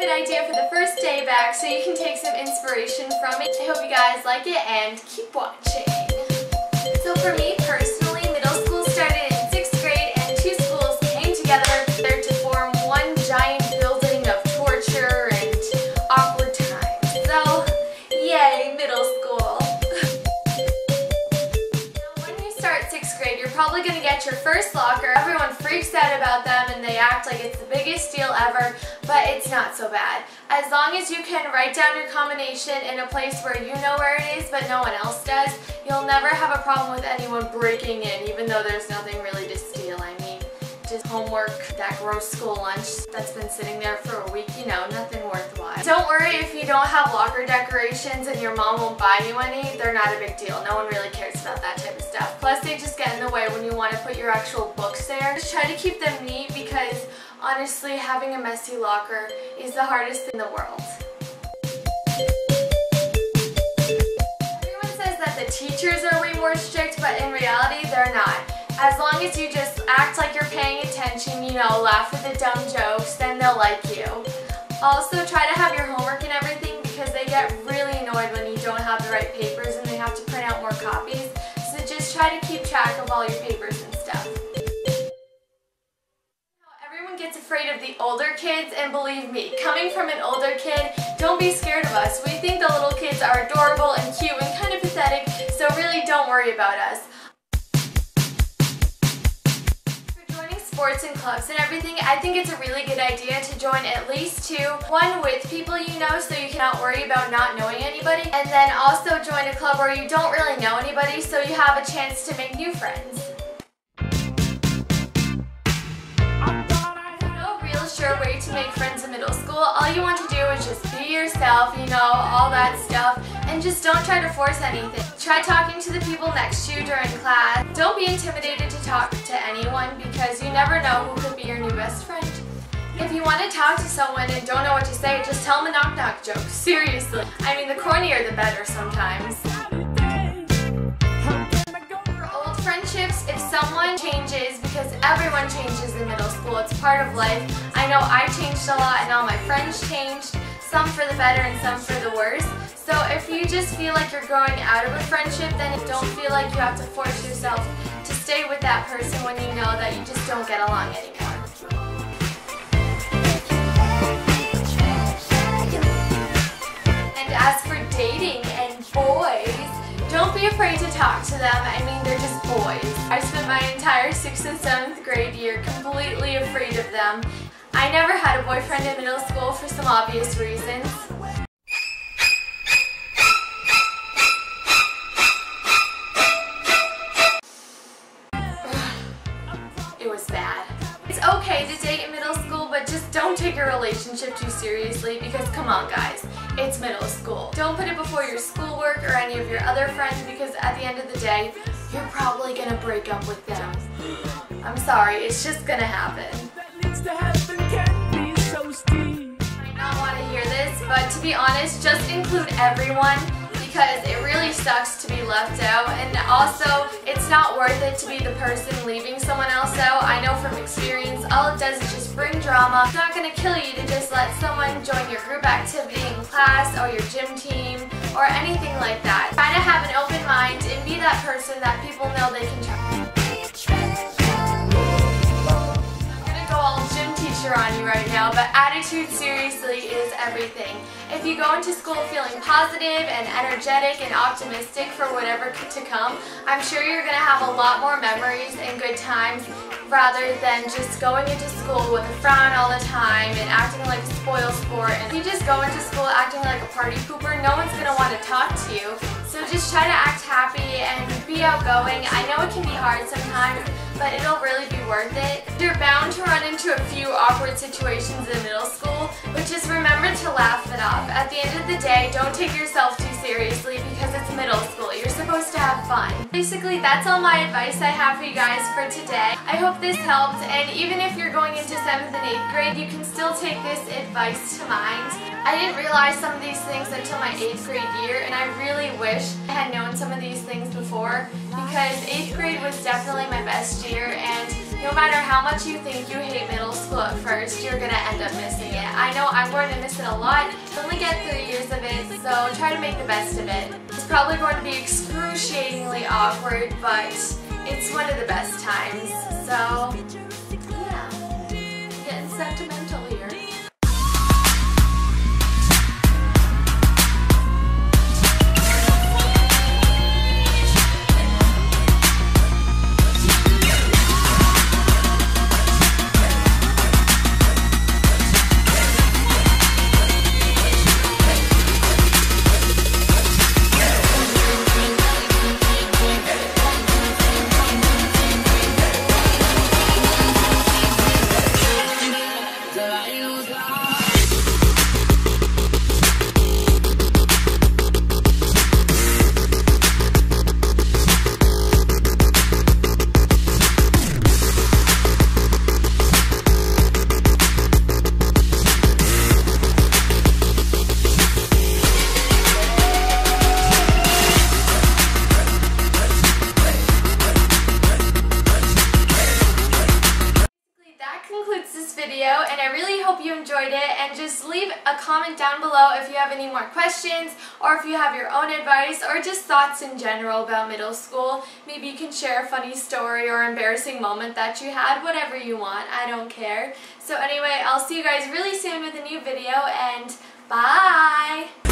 Good idea for the first day back so you can take some inspiration from it. I hope you guys like it and keep watching. So for me personally, middle school started in 6th grade and two schools came together to form one giant building of torture and awkward times. So, yay, middle school. Now when you start 6th grade, you're probably going to get your first locker. Everyone freaks out about them and they act like it's the biggest deal ever, but it's not so bad. As long as you can write down your combination in a place where you know where it is but no one else does, you'll never have a problem with anyone breaking in, even though there's nothing really to steal. I mean, just homework, that gross school lunch that's been sitting there for a week, you know, nothing worthwhile. Don't worry if you don't have locker decorations and your mom won't buy you any, they're not a big deal. No one really cares about that type of stuff. Plus, they just get in the way when you want to put your actual books there. Just try to keep them neat because honestly, having a messy locker is the hardest thing in the world. Everyone says that the teachers are way more strict, but in reality, they're not. As long as you just act like you're paying attention, you know, laugh at the dumb jokes, then they'll like you. Also, try to have your homework and everything because they get really annoyed when you don't have the right papers and they have to print out more copies. So just try to keep track of all your papers and stuff. Everyone gets afraid of the older kids, and believe me, coming from an older kid, don't be scared of us. We think the little kids are adorable and cute and kind of pathetic, so really don't worry about us. Sports and clubs and everything, I think it's a really good idea to join at least two. One with people you know so you cannot worry about not knowing anybody, and then also join a club where you don't really know anybody so you have a chance to make new friends. No real sure way to make friends in middle school. All you want to do is just be yourself, you know, all that stuff, and just don't try to force anything. Try talking to the people next to you during class. Don't be intimidated to talk to anyone because you never know who could be your new best friend. If you want to talk to someone and don't know what to say, just tell them a knock-knock joke. Seriously. I mean, the cornier the better sometimes. For old friendships, if someone changes, because everyone changes in middle school, it's part of life. I know I changed a lot and all my friends changed, some for the better and some for the worse. So if you just feel like you're growing out of a friendship, then don't feel like you have to force yourself to stay with that person when you know that you just don't get along anymore. And as for dating and boys, don't be afraid to talk to them. I mean, they're just boys. I spent my entire 6th and 7th grade year completely afraid of them. I never had a boyfriend in middle school for some obvious reasons. It was bad. It's okay to date in middle school, but just don't take your relationship too seriously because come on guys, it's middle school. Don't put it before your schoolwork or any of your other friends because at the end of the day, you're probably gonna break up with them. I'm sorry, it's just gonna happen. I might not want to hear this, but to be honest, just include everyone because it really sucks to be left out, and also it's not worth it to be the person leaving someone else out. I know from experience, all it does is just bring drama. It's not going to kill you to just let someone join your group activity in class or your gym team or anything like that. Try to have an open mind and be that person that people know they can trust. On you right now, but attitude seriously is everything. If you go into school feeling positive and energetic and optimistic for whatever to come, I'm sure you're going to have a lot more memories and good times rather than just going into school with a frown all the time and acting like a spoiled sport. And if you just go into school acting like a party pooper, no one's going to want to talk to you. So just try to act happy and be outgoing. I know it can be hard sometimes, but it'll really be worth it. You're bound to run into a few awkward situations in middle school, but just remember to laugh it off. At the end of the day, don't take yourself too seriously because it's middle school. You're supposed to have fun. Basically, that's all my advice I have for you guys for today. I hope this helped, and even if you're going into 7th and 8th grade, you can still take this advice to mind. I didn't realize some of these things until my 8th grade year, and I really wish I had known some of these things before because 8th grade was definitely my best year, and no matter how much you think you hate middle school at at first, you're going to end up missing it. I know I'm going to miss it a lot. You only get 3 years of it, so try to make the best of it. It's probably going to be excruciatingly awkward, but it's one of the best times. So, yeah, getting sentimental here. Video, and I really hope you enjoyed it, and just leave a comment down below if you have any more questions or if you have your own advice or just thoughts in general about middle school. Maybe you can share a funny story or embarrassing moment that you had, whatever you want, I don't care. So anyway, I'll see you guys really soon with a new video, and bye!